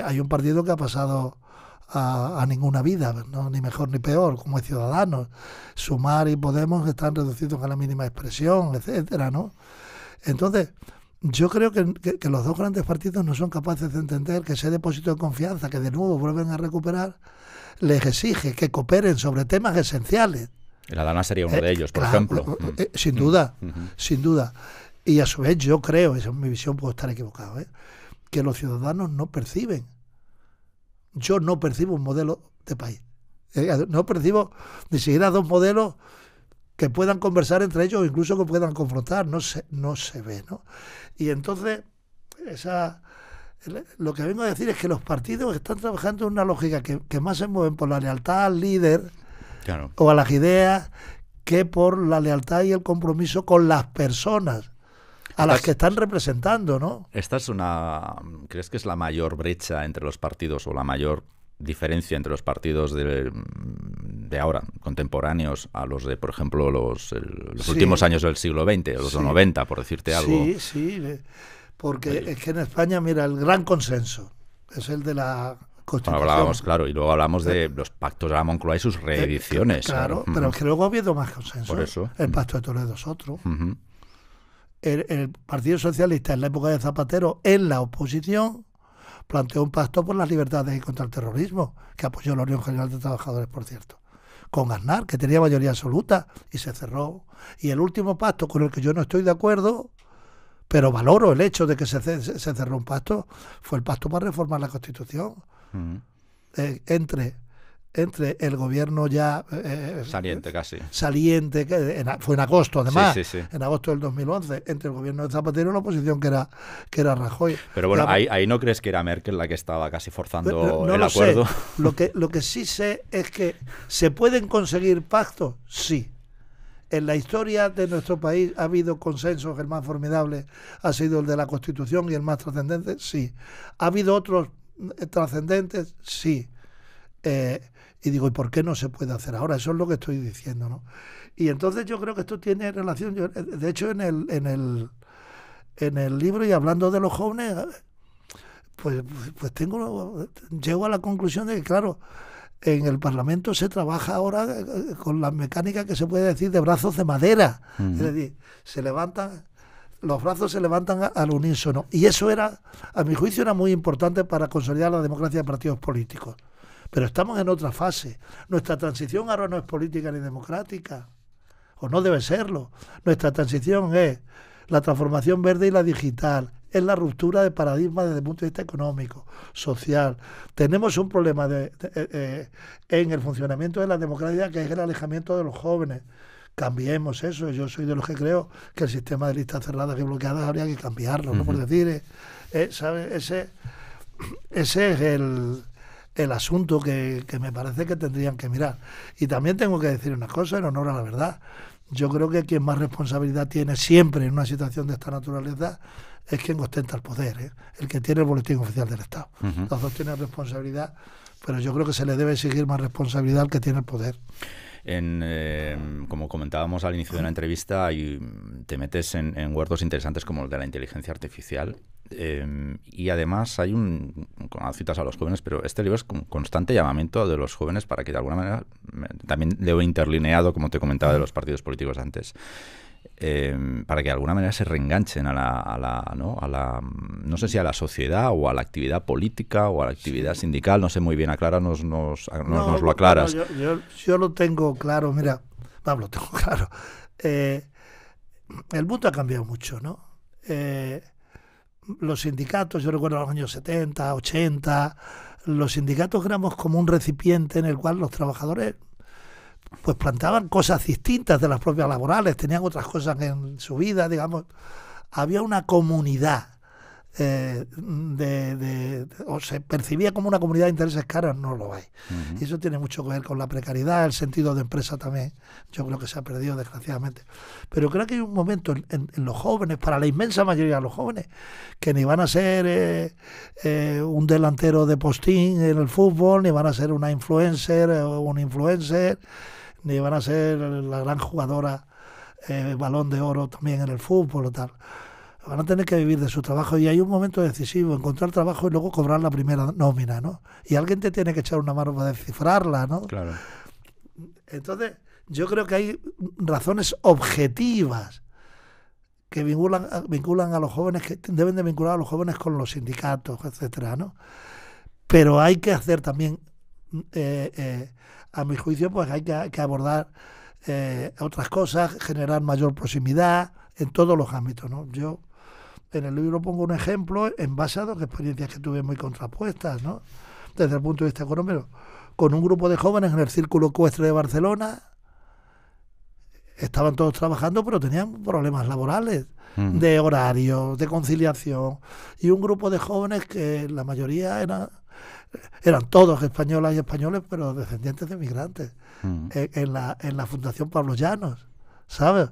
hay un partido que ha pasado a ninguna vida, ¿no? Ni mejor ni peor, como es Ciudadanos. Sumar y Podemos están reducidos a la mínima expresión, etcétera, ¿no? Entonces, yo creo que los dos grandes partidos no son capaces de entender que ese depósito de confianza que de nuevo vuelven a recuperar les exige que cooperen sobre temas esenciales. La Dana sería uno de ellos, por ejemplo. Sin duda, sin duda. Y a su vez yo creo, esa es mi visión, puedo estar equivocado, que los ciudadanos no perciben. Yo no percibo un modelo de país. No percibo ni siquiera dos modelos que puedan conversar entre ellos o incluso que puedan confrontar. No se ve, ¿no? Y entonces, lo que vengo a decir es que los partidos están trabajando en una lógica que más se mueven por la lealtad al líder, claro, o a las ideas, que por la lealtad y el compromiso con las personas a las que están representando, ¿no? Esta es ¿crees que es la mayor brecha entre los partidos o la mayor diferencia entre los partidos de ahora, contemporáneos, a los de, por ejemplo, los últimos años del siglo XX, los 90, por decirte algo? Sí, porque es que en España, mira, el gran consenso es el de la Constitución. Hablábamos, claro, y luego hablamos de los pactos de la Moncloa y sus reediciones. Claro, pero es que luego ha habido más consenso. Por eso. El Pacto de Toledo es otro. El Partido Socialista en la época de Zapatero, en la oposición, planteó un pacto por las libertades y contra el terrorismo, que apoyó la Unión General de Trabajadores, por cierto, con Aznar, que tenía mayoría absoluta, y se cerró. Y el último pacto, con el que yo no estoy de acuerdo, pero valoro el hecho de que se cerró un pacto, fue el pacto para reformar la Constitución. Entre el gobierno ya saliente, casi saliente, fue en agosto además, sí. En agosto del 2011, entre el gobierno de Zapatero y la oposición que era Rajoy. Pero bueno, ahí no crees que era Merkel la que estaba casi forzando el acuerdo. Lo que sí sé es que se pueden conseguir pactos, sí. En la historia de nuestro país ha habido consensos, el más formidable ha sido el de la Constitución y el más trascendente, sí. Ha habido otros trascendentes, sí. Y digo, ¿y por qué no se puede hacer ahora? Eso es lo que estoy diciendo, ¿no? Y entonces yo creo que esto tiene relación. De hecho, en el libro, y hablando de los jóvenes, pues llego a la conclusión de que, claro, en el Parlamento se trabaja ahora con la mecánica que se puede decir de brazos de madera. Es decir, los brazos se levantan al unísono. Y eso a mi juicio, era muy importante para consolidar la democracia de partidos políticos. Pero estamos en otra fase. Nuestra transición ahora no es política ni democrática, o no debe serlo. Nuestra transición es la transformación verde y la digital, es la ruptura de paradigma desde el punto de vista económico, social. Tenemos un problema en el funcionamiento de la democracia, que es el alejamiento de los jóvenes. Cambiemos eso. Yo soy de los que creo que el sistema de listas cerradas y bloqueadas habría que cambiarlo, ¿no? Por decir, ¿sabes? Ese es el asunto que me parece que tendrían que mirar. Y también tengo que decir una cosa en honor a la verdad. Yo creo que quien más responsabilidad tiene siempre en una situación de esta naturaleza es quien ostenta el poder, el que tiene el boletín oficial del Estado. Los dos tienen responsabilidad, pero yo creo que se le debe exigir más responsabilidad al que tiene el poder. Como comentábamos al inicio de la entrevista, te metes en huertos interesantes como el de la inteligencia artificial, y además hay citas a los jóvenes, pero este libro es un constante llamamiento de los jóvenes para que de alguna manera, también lo he interlineado, como te comentaba, de los partidos políticos antes, para que de alguna manera se reenganchen no sé si a la sociedad o a la actividad política o a la actividad sindical, no sé muy bien, acláranos, nos lo aclaras. Yo lo tengo claro, mira, lo tengo claro. El mundo ha cambiado mucho, ¿no? Los sindicatos, yo recuerdo los años 70, 80, los sindicatos éramos como un recipiente en el cual los trabajadores pues planteaban cosas distintas de las propias laborales, tenían otras cosas en su vida, digamos. Había una comunidad, o se percibía como una comunidad de intereses que ahora no lo hay. Y eso tiene mucho que ver con la precariedad, el sentido de empresa también. Yo creo que se ha perdido, desgraciadamente. Pero creo que hay un momento en los jóvenes, para la inmensa mayoría de los jóvenes, que ni van a ser un delantero de postín en el fútbol, ni van a ser una influencer o un influencer, ni van a ser la gran jugadora Balón de Oro también en el fútbol o tal. Van a tener que vivir de su trabajo, y hay un momento decisivo, encontrar trabajo y luego cobrar la primera nómina, ¿no? Y alguien te tiene que echar una mano para descifrarla, ¿no? Claro. Entonces, yo creo que hay razones objetivas que vinculan a los jóvenes, que deben de vincular a los jóvenes con los sindicatos, etcétera, ¿no? Pero hay que hacer también, a mi juicio, pues hay que abordar otras cosas, generar mayor proximidad en todos los ámbitos, ¿no? Yo en el libro pongo un ejemplo en base a dos experiencias que tuve muy contrapuestas, ¿no? Desde el punto de vista económico, con un grupo de jóvenes en el Círculo Ecuestre de Barcelona. Estaban todos trabajando, pero tenían problemas laborales, de horario, de conciliación. Y un grupo de jóvenes que la mayoría eran todos españolas y españoles, pero descendientes de migrantes, en la Fundación Pablo Llanos, ¿sabes?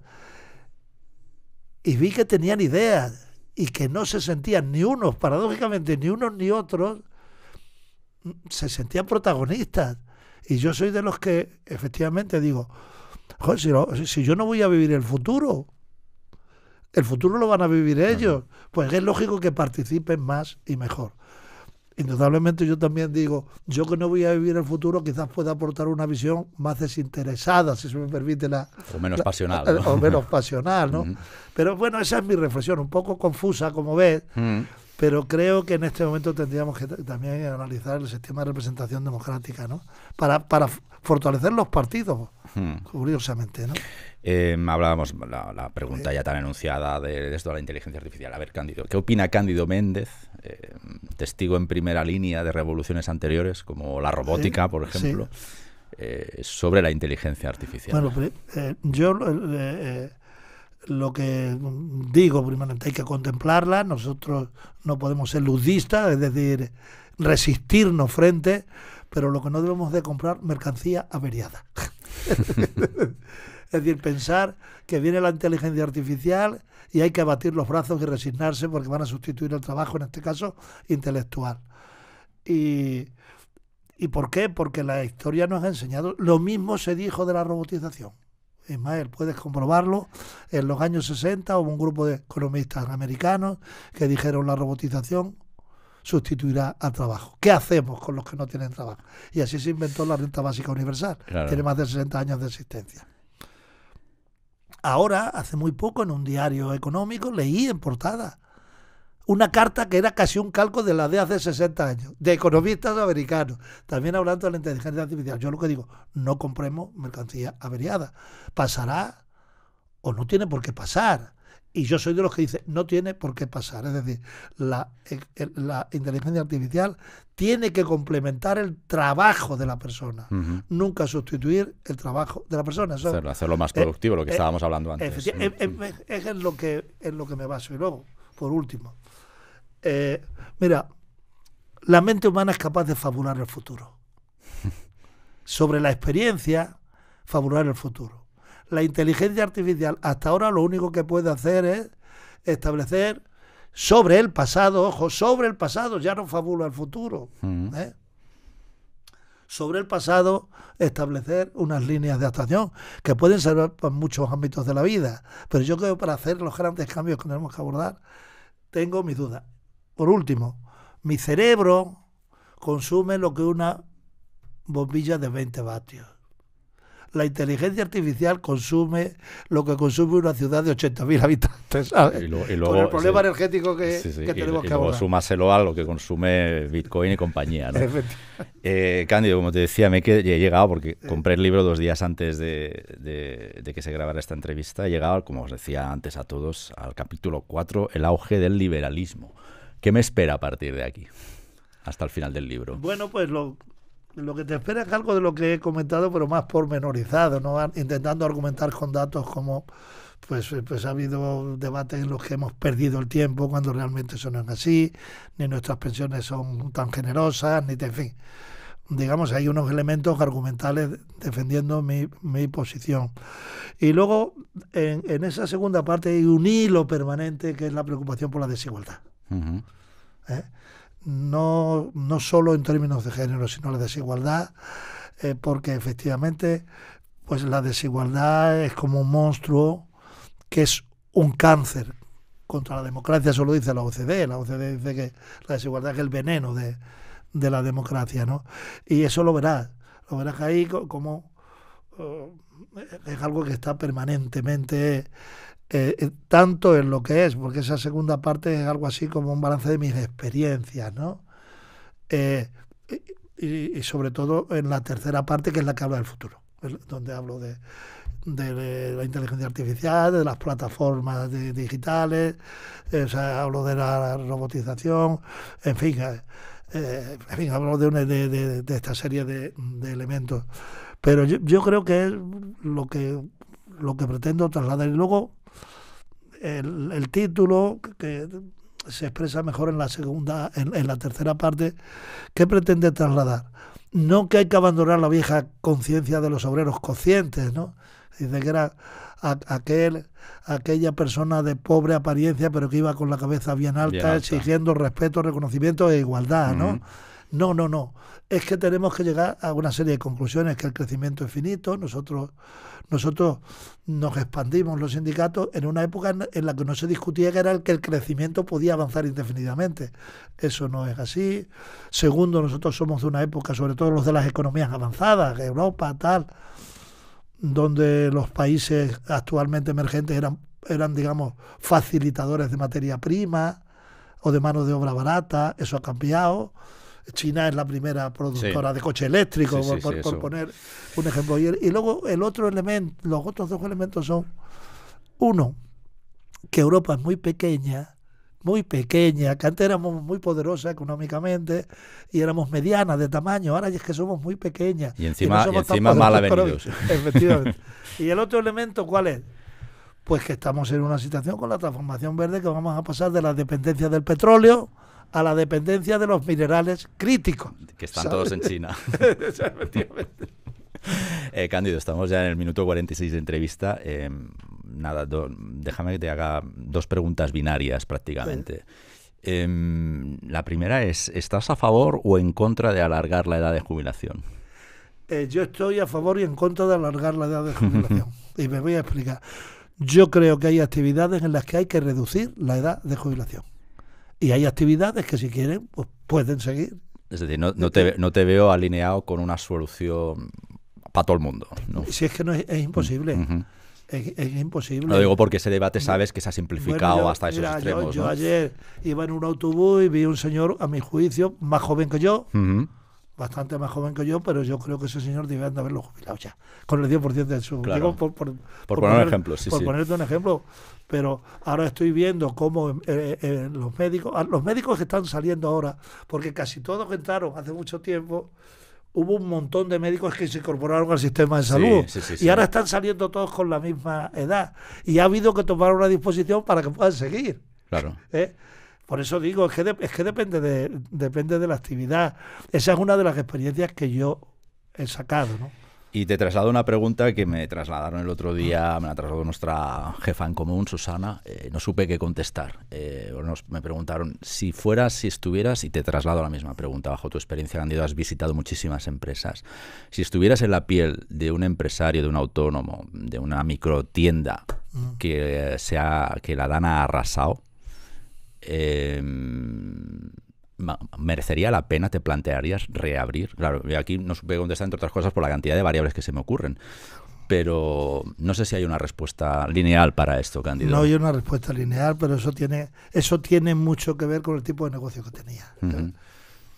Y vi que tenían ideas y que no se sentían ni unos, paradójicamente, ni unos ni otros, se sentían protagonistas. Y yo soy de los que efectivamente digo, joder, si yo no voy a vivir el futuro lo van a vivir ellos, pues es lógico que participen más y mejor. Indudablemente yo también digo, yo que no voy a vivir el futuro quizás pueda aportar una visión más desinteresada, si se me permite o menos pasional, ¿no? O menos pasional, ¿no? Pero bueno, esa es mi reflexión, un poco confusa, como ves, pero creo que en este momento tendríamos que también analizar el sistema de representación democrática, ¿no? Para fortalecer los partidos, curiosamente, ¿no? Hablábamos, la pregunta ya tan enunciada de esto de la inteligencia artificial. A ver, Cándido, ¿qué opina Cándido Méndez, testigo en primera línea de revoluciones anteriores, como la robótica, por ejemplo, sobre la inteligencia artificial? Bueno, yo lo que digo, primeramente, hay que contemplarla. Nosotros no podemos ser ludistas, es decir, resistirnos frente, pero lo que no debemos de comprar mercancía averiada. Es decir, pensar que viene la inteligencia artificial y hay que abatir los brazos y resignarse porque van a sustituir el trabajo, en este caso, intelectual. ¿Y por qué? Porque la historia nos ha enseñado. Lo mismo se dijo de la robotización. Ismael, puedes comprobarlo. En los años 60 hubo un grupo de economistas americanos que dijeron la robotización sustituirá al trabajo. ¿Qué hacemos con los que no tienen trabajo? Y así se inventó la renta básica universal. Claro. Tiene más de 60 años de existencia. Ahora, hace muy poco, en un diario económico, leí en portada una carta que era casi un calco de la de hace 60 años, de economistas americanos, también hablando de la inteligencia artificial. Yo lo que digo, no compremos mercancía averiada. Pasará o no tiene por qué pasar. Y yo soy de los que dicen, no tiene por qué pasar. Es decir, la inteligencia artificial tiene que complementar el trabajo de la persona, nunca sustituir el trabajo de la persona. Eso, hacerlo más productivo, lo que estábamos hablando antes. Es en lo que me baso. Y luego, por último, mira, la mente humana es capaz de fabular el futuro. Sobre la experiencia, fabular el futuro. La inteligencia artificial hasta ahora lo único que puede hacer es establecer sobre el pasado, ojo, sobre el pasado, ya no fabula el futuro. Sobre el pasado establecer unas líneas de actuación que pueden servir para muchos ámbitos de la vida. Pero yo creo que para hacer los grandes cambios que tenemos que abordar, tengo mis dudas. Por último, mi cerebro consume lo que una bombilla de 20 vatios. La inteligencia artificial consume lo que consume una ciudad de 80.000 habitantes, ¿sabes? Y luego, con el problema energético que tenemos que abordar. Y luego súmaselo a lo que consume Bitcoin y compañía, ¿no? Cándido, como te decía, me he llegado, porque compré el libro 2 días antes de que se grabara esta entrevista. He llegado, como os decía antes a todos, al capítulo 4, el auge del liberalismo. ¿Qué me espera a partir de aquí, hasta el final del libro? Bueno, pues lo que te espera es algo de lo que he comentado, pero más pormenorizado, ¿no? Intentando argumentar con datos como, pues ha habido debates en los que hemos perdido el tiempo cuando realmente eso no es así, ni nuestras pensiones son tan generosas, en fin. Digamos, hay unos elementos argumentales defendiendo mi posición. Y luego, en esa segunda parte hay un hilo permanente que es la preocupación por la desigualdad. No solo en términos de género, sino la desigualdad, porque efectivamente pues la desigualdad es como un monstruo que es un cáncer contra la democracia. Eso lo dice la OCDE. La OCDE dice que la desigualdad es el veneno de la democracia, ¿no? Y eso lo verás ahí como es algo que está permanentemente tanto en lo que es, porque esa segunda parte es algo así como un balance de mis experiencias, ¿no? Y sobre todo en la tercera parte, que es la que habla del futuro, donde hablo de la inteligencia artificial, de las plataformas digitales, o sea, hablo de la robotización, en fin, hablo de esta serie de elementos. Pero yo creo que es lo que pretendo trasladar. Y luego el título, que se expresa mejor en la segunda, en la tercera parte, ¿qué pretende trasladar? No que hay que abandonar la vieja conciencia de los obreros conscientes, ¿no? Dice que era aquella persona de pobre apariencia, pero que iba con la cabeza bien alta, exigiendo respeto, reconocimiento e igualdad, ¿no? No. Es que tenemos que llegar a una serie de conclusiones, que el crecimiento es finito. Nosotros nos expandimos los sindicatos en una época en la que no se discutía que era que el crecimiento podía avanzar indefinidamente. Eso no es así. Segundo, nosotros somos de una época, sobre todo los de las economías avanzadas, Europa, tal, donde los países actualmente emergentes eran, digamos, facilitadores de materia prima o de mano de obra barata. Eso ha cambiado. China es la primera productora de coche eléctrico, por poner un ejemplo. Y luego el otro elemento, los otros dos elementos son, uno, que Europa es muy pequeña, que antes éramos muy poderosas económicamente y éramos medianas de tamaño, ahora es que somos muy pequeñas. Y encima mal avenidos. Efectivamente. ¿Y el otro elemento cuál es? Pues que estamos en una situación con la transformación verde, que vamos a pasar de la dependencia del petróleo a la dependencia de los minerales críticos. Que están todos en China. Efectivamente. Cándido, estamos ya en el minuto 46 de entrevista. Déjame que te haga dos preguntas binarias prácticamente. La primera es, ¿estás a favor o en contra de alargar la edad de jubilación? Yo estoy a favor y en contra de alargar la edad de jubilación. Y me voy a explicar. Yo creo que hay actividades en las que hay que reducir la edad de jubilación. Y hay actividades que, si quieren, pues pueden seguir. Es decir, no te veo alineado con una solución para todo el mundo, ¿no? Si es que no es imposible. Es imposible. Lo digo porque ese debate sabes que se ha simplificado hasta esos extremos. Yo ¿no? ayer iba en un autobús y vi un señor, a mi juicio, más joven que yo, bastante más joven que yo, pero yo creo que ese señor debe de haberlo jubilado ya, con el 10% de su... Claro. Digo, por poner un ejemplo, por ponerte un ejemplo. Pero ahora estoy viendo cómo los médicos que están saliendo ahora, porque casi todos que entraron hace mucho tiempo, hubo un montón de médicos que se incorporaron al sistema de salud. Y ahora están saliendo todos con la misma edad. Y ha habido que tomar una disposición para que puedan seguir. Claro. Por eso digo, es que depende de la actividad. Esa es una de las experiencias que yo he sacado, ¿no? Y te traslado una pregunta que me trasladaron el otro día, me la trasladó nuestra jefa en común, Susana. No supe qué contestar. Me preguntaron, si estuvieras, y te traslado la misma pregunta, bajo tu experiencia, Cándido, has visitado muchísimas empresas. Si estuvieras en la piel de un empresario, de un autónomo, de una microtienda que la Dana ha arrasado, ¿merecería la pena, te plantearías reabrir? Claro, aquí no supe contestar, entre otras cosas, por la cantidad de variables que se me ocurren. Pero no sé si hay una respuesta lineal para esto, Cándido. No hay una respuesta lineal, pero eso tiene mucho que ver con el tipo de negocio que tenía.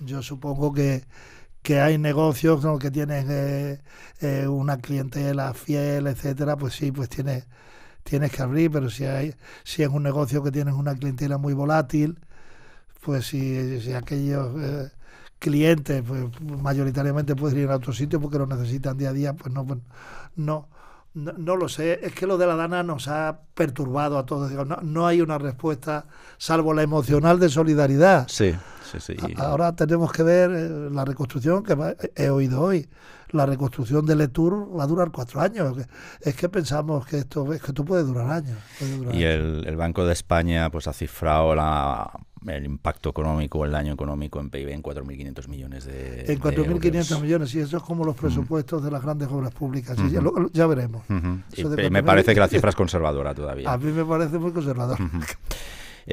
Yo supongo que hay negocios, ¿no?, que tienen una clientela fiel, etcétera, pues sí, pues tienes que abrir, pero si es un negocio que tienes una clientela muy volátil, pues si aquellos clientes pues mayoritariamente pueden ir a otro sitio porque lo necesitan día a día, pues no lo sé. Es que lo de la Dana nos ha perturbado a todos. No hay una respuesta salvo la emocional de solidaridad. Sí. Ahora tenemos que ver la reconstrucción, que he oído hoy. La reconstrucción del Letour va a durar 4 años. Es que pensamos que esto puede durar años. El Banco de España pues ha cifrado el impacto económico, el daño económico en PIB en 4.500 millones de En 4.500 millones, y eso es como los presupuestos de las grandes obras públicas. Ya veremos. Y me parece que la cifra es conservadora todavía. A mí me parece muy conservadora.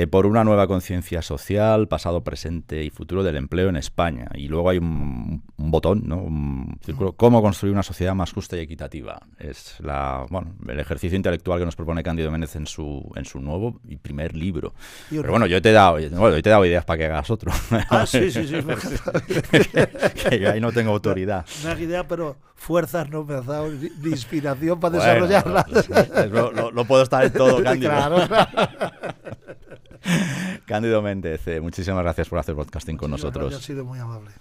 por una nueva conciencia social, pasado, presente y futuro del empleo en España. Y luego hay un botón, ¿no? Un círculo, cómo construir una sociedad más justa y equitativa. Es el ejercicio intelectual que nos propone Cándido Méndez en su nuevo y primer libro. Pero bueno, yo te he dado ideas para que hagas otro. Ah, sí. Que yo ahí no tengo autoridad. No hay idea, pero fuerzas no me has dado ni inspiración para desarrollarlas. No puedo estar en todo, Cándido. Claro. Cándido Méndez, muchísimas gracias por hacer podcasting con nosotros. Ha sido muy amable.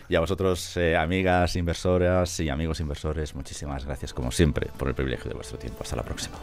Y a vosotros, amigas inversoras y amigos inversores, muchísimas gracias como siempre por el privilegio de vuestro tiempo. Hasta la próxima.